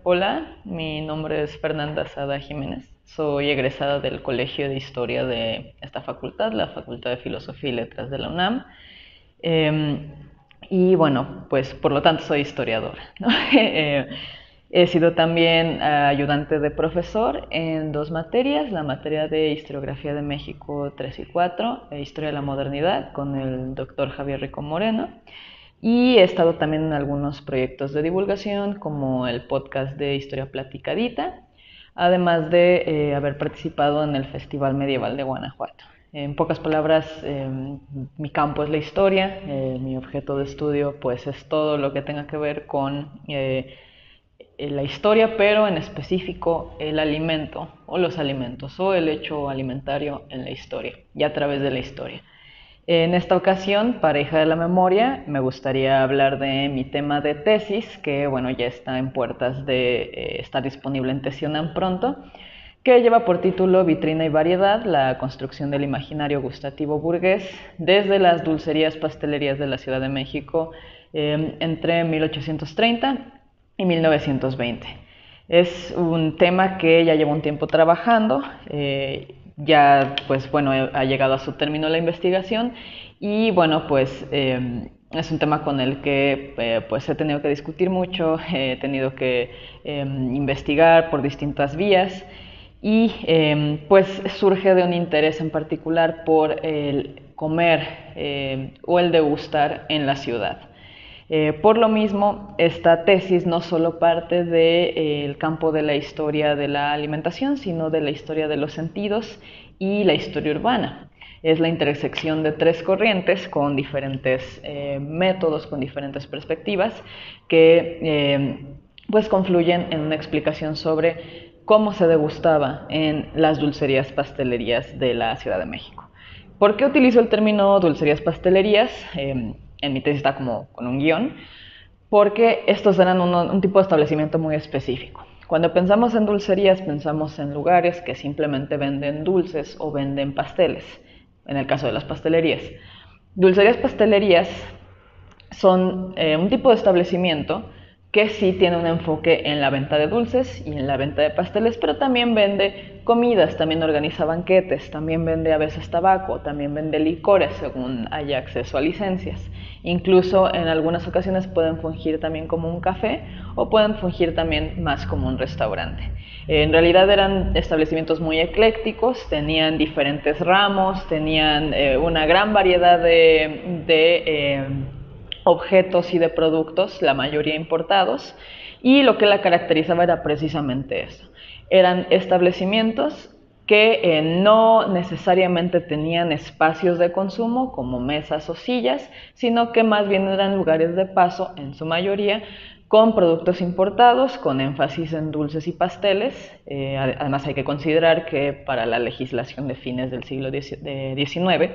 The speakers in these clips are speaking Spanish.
Hola, mi nombre es Fernanda Sada Jiménez. Soy egresada del Colegio de Historia de esta facultad, la Facultad de Filosofía y Letras de la UNAM. Eh, y bueno, pues por lo tanto soy historiadora, ¿no? He sido también ayudante de profesor en dos materias, la materia de Historiografía de México 3 y 4, e Historia de la Modernidad, con el doctor Javier Rico Moreno. Y he estado también en algunos proyectos de divulgación, como el podcast de Historia Platicadita, además de haber participado en el Festival Medieval de Guanajuato. En pocas palabras, mi campo es la historia, mi objeto de estudio pues es todo lo que tenga que ver con la historia, pero en específico el alimento o los alimentos o el hecho alimentario en la historia y a través de la historia. En esta ocasión, para Hija de la Memoria, me gustaría hablar de mi tema de tesis, que bueno, ya está en puertas de estar disponible en Tesionam pronto, que lleva por título Vitrina y variedad, la construcción del imaginario gustativo burgués desde las dulcerías pastelerías de la Ciudad de México entre 1830 y 1920. Es un tema que ya llevo un tiempo trabajando, ya pues bueno, ha llegado a su término la investigación y bueno, pues es un tema con el que pues he tenido que discutir mucho, he tenido que investigar por distintas vías y pues surge de un interés en particular por el comer o el degustar en la ciudad. Por lo mismo, esta tesis no solo parte del campo de la historia de la alimentación, sino de la historia de los sentidos y la historia urbana. Es la intersección de tres corrientes con diferentes métodos, con diferentes perspectivas, que pues confluyen en una explicación sobre cómo se degustaba en las dulcerías pastelerías de la Ciudad de México. ¿Por qué utilizo el término dulcerías pastelerías? En mi tesis está como con un guión, porque estos eran un tipo de establecimiento muy específico. Cuando pensamos en dulcerías, pensamos en lugares que simplemente venden dulces o venden pasteles, en el caso de las pastelerías. Dulcerías pastelerías son un tipo de establecimiento que sí tiene un enfoque en la venta de dulces y en la venta de pasteles, pero también vende comidas, también organiza banquetes, también vende a veces tabaco, también vende licores según haya acceso a licencias. Incluso en algunas ocasiones pueden fungir también como un café o pueden fungir también más como un restaurante. En realidad eran establecimientos muy eclécticos, tenían diferentes ramos, tenían una gran variedad de objetos y de productos, la mayoría importados, y lo que la caracterizaba era precisamente eso. Eran establecimientos que no necesariamente tenían espacios de consumo como mesas o sillas, sino que más bien eran lugares de paso, en su mayoría, con productos importados, con énfasis en dulces y pasteles. Además hay que considerar que para la legislación de fines del siglo XIX,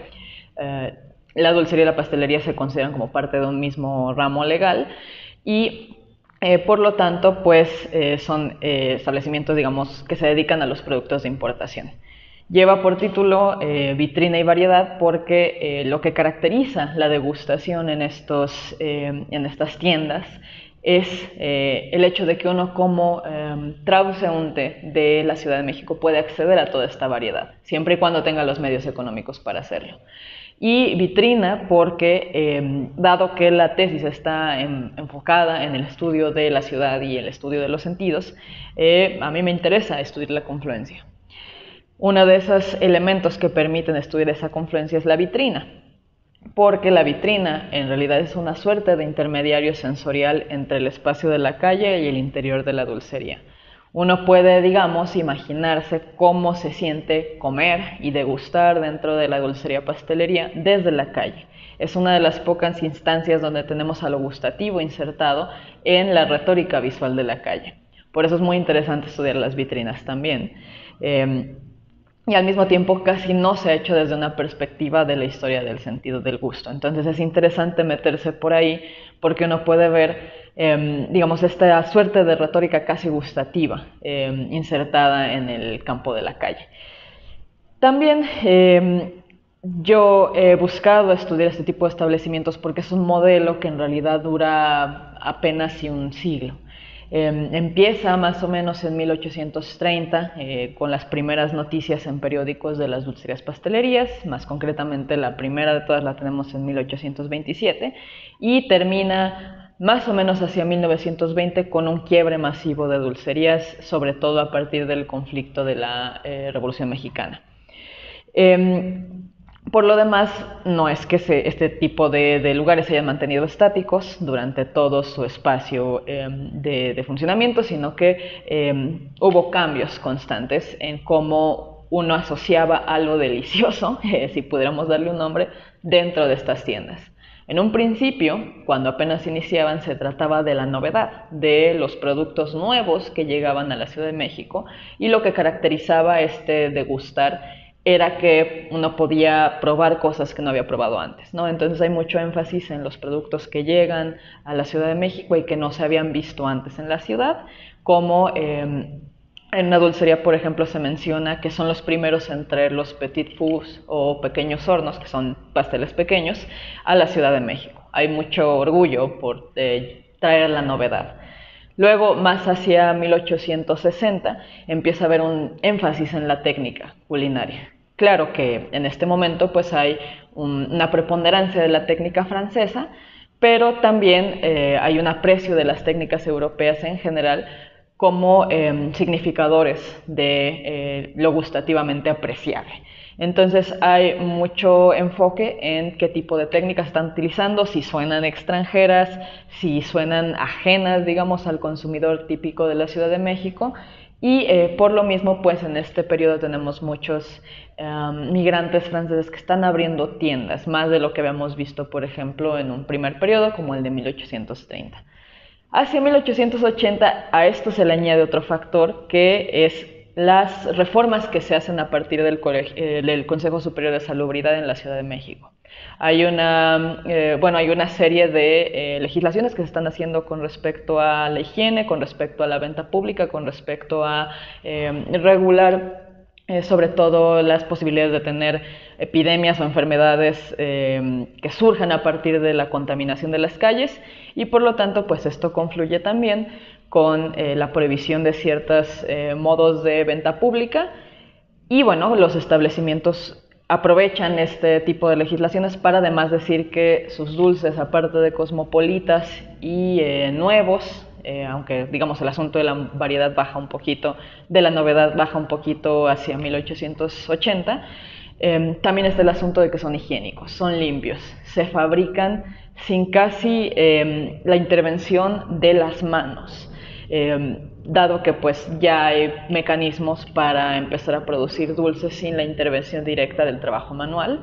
la dulcería y la pastelería se consideran como parte de un mismo ramo legal y por lo tanto pues son establecimientos digamos que se dedican a los productos de importación. Lleva por título Vitrina y variedad porque lo que caracteriza la degustación en estas tiendas es el hecho de que uno como transeúnte de la Ciudad de México puede acceder a toda esta variedad, siempre y cuando tenga los medios económicos para hacerlo. Y vitrina porque, dado que la tesis está enfocada en el estudio de la ciudad y el estudio de los sentidos, a mí me interesa estudiar la confluencia. Uno de esos elementos que permiten estudiar esa confluencia es la vitrina, porque la vitrina en realidad es una suerte de intermediario sensorial entre el espacio de la calle y el interior de la dulcería. Uno puede, digamos, imaginarse cómo se siente comer y degustar dentro de la dulcería pastelería desde la calle. Es una de las pocas instancias donde tenemos a lo gustativo insertado en la retórica visual de la calle. Por eso es muy interesante estudiar las vitrinas también. Y al mismo tiempo casi no se ha hecho desde una perspectiva de la historia del sentido del gusto. Entonces es interesante meterse por ahí porque uno puede ver, digamos, esta suerte de retórica casi gustativa insertada en el campo de la calle. También yo he buscado estudiar este tipo de establecimientos porque es un modelo que en realidad dura apenas un siglo. Empieza más o menos en 1830 con las primeras noticias en periódicos de las dulcerías pastelerías, más concretamente la primera de todas la tenemos en 1827 y termina más o menos hacia 1920 con un quiebre masivo de dulcerías, sobre todo a partir del conflicto de la Revolución Mexicana. Por lo demás, no es que este tipo de lugares se hayan mantenido estáticos durante todo su espacio de funcionamiento, sino que hubo cambios constantes en cómo uno asociaba algo delicioso, si pudiéramos darle un nombre, dentro de estas tiendas. En un principio, cuando apenas iniciaban, se trataba de la novedad, de los productos nuevos que llegaban a la Ciudad de México, y lo que caracterizaba este degustar era que uno podía probar cosas que no había probado antes, ¿no? Entonces hay mucho énfasis en los productos que llegan a la Ciudad de México y que no se habían visto antes en la ciudad, como en una dulcería, por ejemplo, se menciona que son los primeros en traer los petit fours o pequeños hornos, que son pasteles pequeños, a la Ciudad de México. Hay mucho orgullo por traer la novedad. Luego, más hacia 1860, empieza a haber un énfasis en la técnica culinaria. Claro que en este momento pues hay una preponderancia de la técnica francesa, pero también hay un aprecio de las técnicas europeas en general como significadores de lo gustativamente apreciable. Entonces hay mucho enfoque en qué tipo de técnicas están utilizando, si suenan extranjeras, si suenan ajenas, digamos, al consumidor típico de la Ciudad de México. Y por lo mismo, pues en este periodo tenemos muchos migrantes franceses que están abriendo tiendas, más de lo que habíamos visto, por ejemplo, en un primer periodo como el de 1830. Hacia 1880 a esto se le añade otro factor que es las reformas que se hacen a partir del Consejo Superior de Salubridad en la Ciudad de México. Hay una serie de legislaciones que se están haciendo con respecto a la higiene, con respecto a la venta pública, con respecto a regular sobre todo las posibilidades de tener epidemias o enfermedades que surjan a partir de la contaminación de las calles, y por lo tanto pues esto confluye también con la prohibición de ciertos modos de venta pública. Y bueno, los establecimientos aprovechan este tipo de legislaciones para además decir que sus dulces, aparte de cosmopolitas y nuevos, aunque digamos el asunto de la variedad baja un poquito, de la novedad baja un poquito hacia 1880, también está el asunto de que son higiénicos, son limpios, se fabrican sin casi la intervención de las manos. Dado que pues ya hay mecanismos para empezar a producir dulces sin la intervención directa del trabajo manual.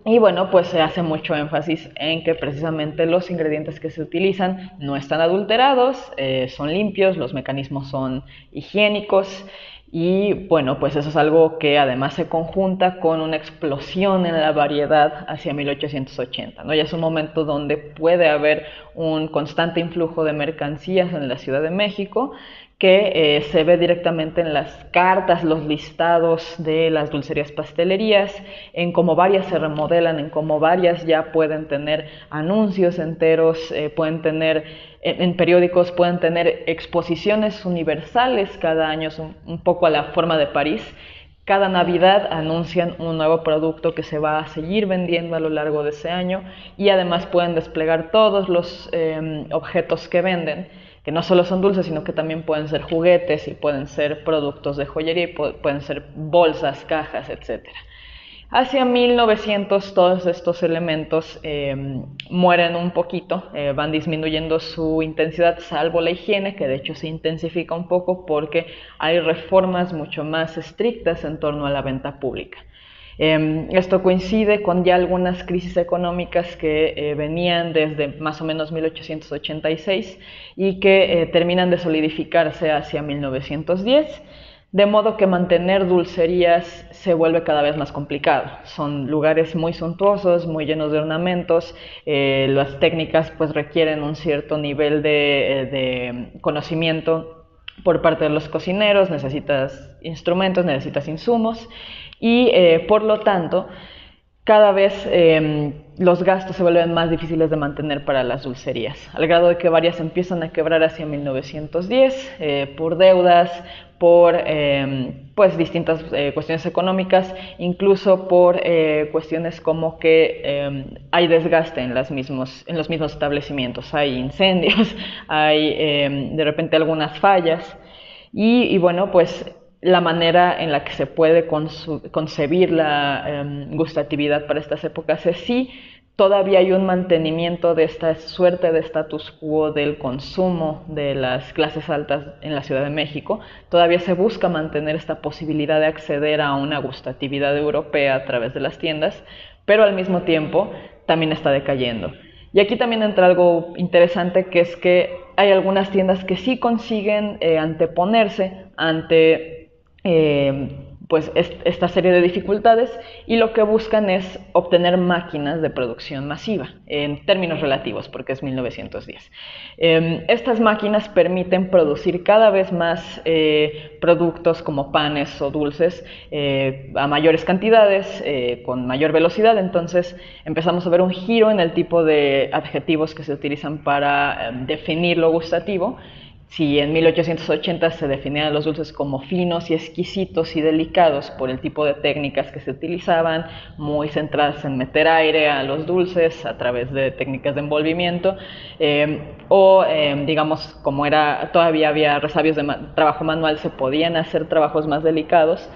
Y bueno, pues se hace mucho énfasis en que precisamente los ingredientes que se utilizan no están adulterados, son limpios, los mecanismos son higiénicos. Y bueno, pues eso es algo que además se conjunta con una explosión en la variedad hacia 1880, ¿no? Ya es un momento donde puede haber un constante influjo de mercancías en la Ciudad de México que se ve directamente en las cartas, los listados de las dulcerías pastelerías, en cómo varias se remodelan, en cómo varias ya pueden tener anuncios enteros, pueden tener en periódicos, pueden tener exposiciones universales cada año, un poco a la forma de París. Cada Navidad anuncian un nuevo producto que se va a seguir vendiendo a lo largo de ese año, y además pueden desplegar todos los objetos que venden, que no solo son dulces, sino que también pueden ser juguetes y pueden ser productos de joyería, y pueden ser bolsas, cajas, etc. Hacia 1900 todos estos elementos mueren un poquito, van disminuyendo su intensidad, salvo la higiene, que de hecho se intensifica un poco porque hay reformas mucho más estrictas en torno a la venta pública. Esto coincide con ya algunas crisis económicas que venían desde más o menos 1886 y que terminan de solidificarse hacia 1910. De modo que mantener dulcerías se vuelve cada vez más complicado. Son lugares muy suntuosos, muy llenos de ornamentos, las técnicas pues requieren un cierto nivel de conocimiento por parte de los cocineros, necesitas instrumentos, necesitas insumos, y por lo tanto cada vez los gastos se vuelven más difíciles de mantener para las dulcerías, al grado de que varias empiezan a quebrar hacia 1910 por deudas, por pues distintas cuestiones económicas, incluso por cuestiones como que hay desgaste en los mismos establecimientos, hay incendios, hay de repente algunas fallas y bueno, pues la manera en la que se puede concebir la gustatividad para estas épocas es sí, todavía hay un mantenimiento de esta suerte de status quo del consumo de las clases altas en la Ciudad de México, todavía se busca mantener esta posibilidad de acceder a una gustatividad europea a través de las tiendas, pero al mismo tiempo también está decayendo. Y aquí también entra algo interesante, que es que hay algunas tiendas que sí consiguen anteponerse ante pues esta serie de dificultades y lo que buscan es obtener máquinas de producción masiva en términos relativos porque es 1910. Estas máquinas permiten producir cada vez más productos como panes o dulces a mayores cantidades, con mayor velocidad, entonces empezamos a ver un giro en el tipo de adjetivos que se utilizan para definir lo gustativo. Si en 1880 se definían los dulces como finos y exquisitos y delicados por el tipo de técnicas que se utilizaban, muy centradas en meter aire a los dulces a través de técnicas de envolvimiento, digamos, como todavía había resabios de trabajo manual, se podían hacer trabajos más delicados.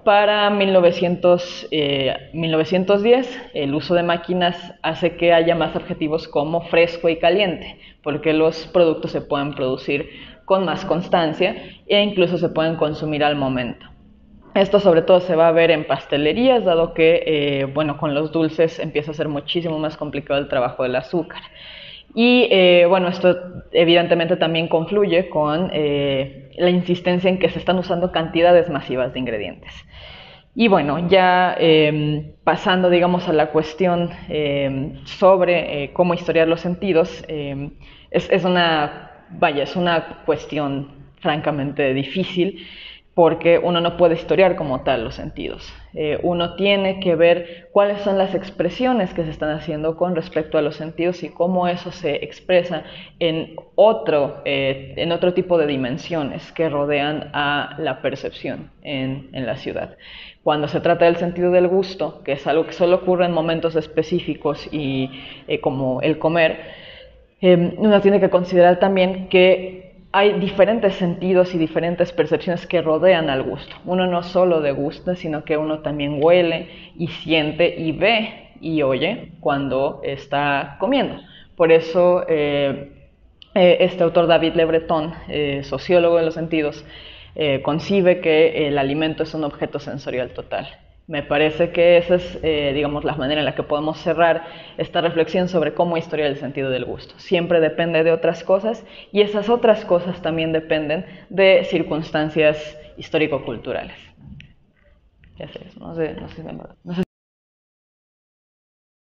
Para 1910, el uso de máquinas hace que haya más adjetivos como fresco y caliente, porque los productos se pueden producir con más constancia e incluso se pueden consumir al momento. Esto sobre todo se va a ver en pastelerías, dado que bueno, con los dulces empieza a ser muchísimo más complicado el trabajo del azúcar. Y bueno, esto evidentemente también confluye con la insistencia en que se están usando cantidades masivas de ingredientes. Y bueno, ya pasando, digamos, a la cuestión sobre cómo historiar los sentidos, es una cuestión francamente difícil, porque uno no puede historiar como tal los sentidos. Uno tiene que ver cuáles son las expresiones que se están haciendo con respecto a los sentidos y cómo eso se expresa en otro tipo de dimensiones que rodean a la percepción en la ciudad. Cuando se trata del sentido del gusto, que es algo que solo ocurre en momentos específicos y como el comer, uno tiene que considerar también que hay diferentes sentidos y diferentes percepciones que rodean al gusto. Uno no solo degusta, sino que uno también huele y siente y ve y oye cuando está comiendo. Por eso este autor David Le Breton, sociólogo de los sentidos, concibe que el alimento es un objeto sensorial total. Me parece que esa es, digamos, la manera en la que podemos cerrar esta reflexión sobre cómo historiar el sentido del gusto. Siempre depende de otras cosas y esas otras cosas también dependen de circunstancias histórico-culturales. Ya sé, no sé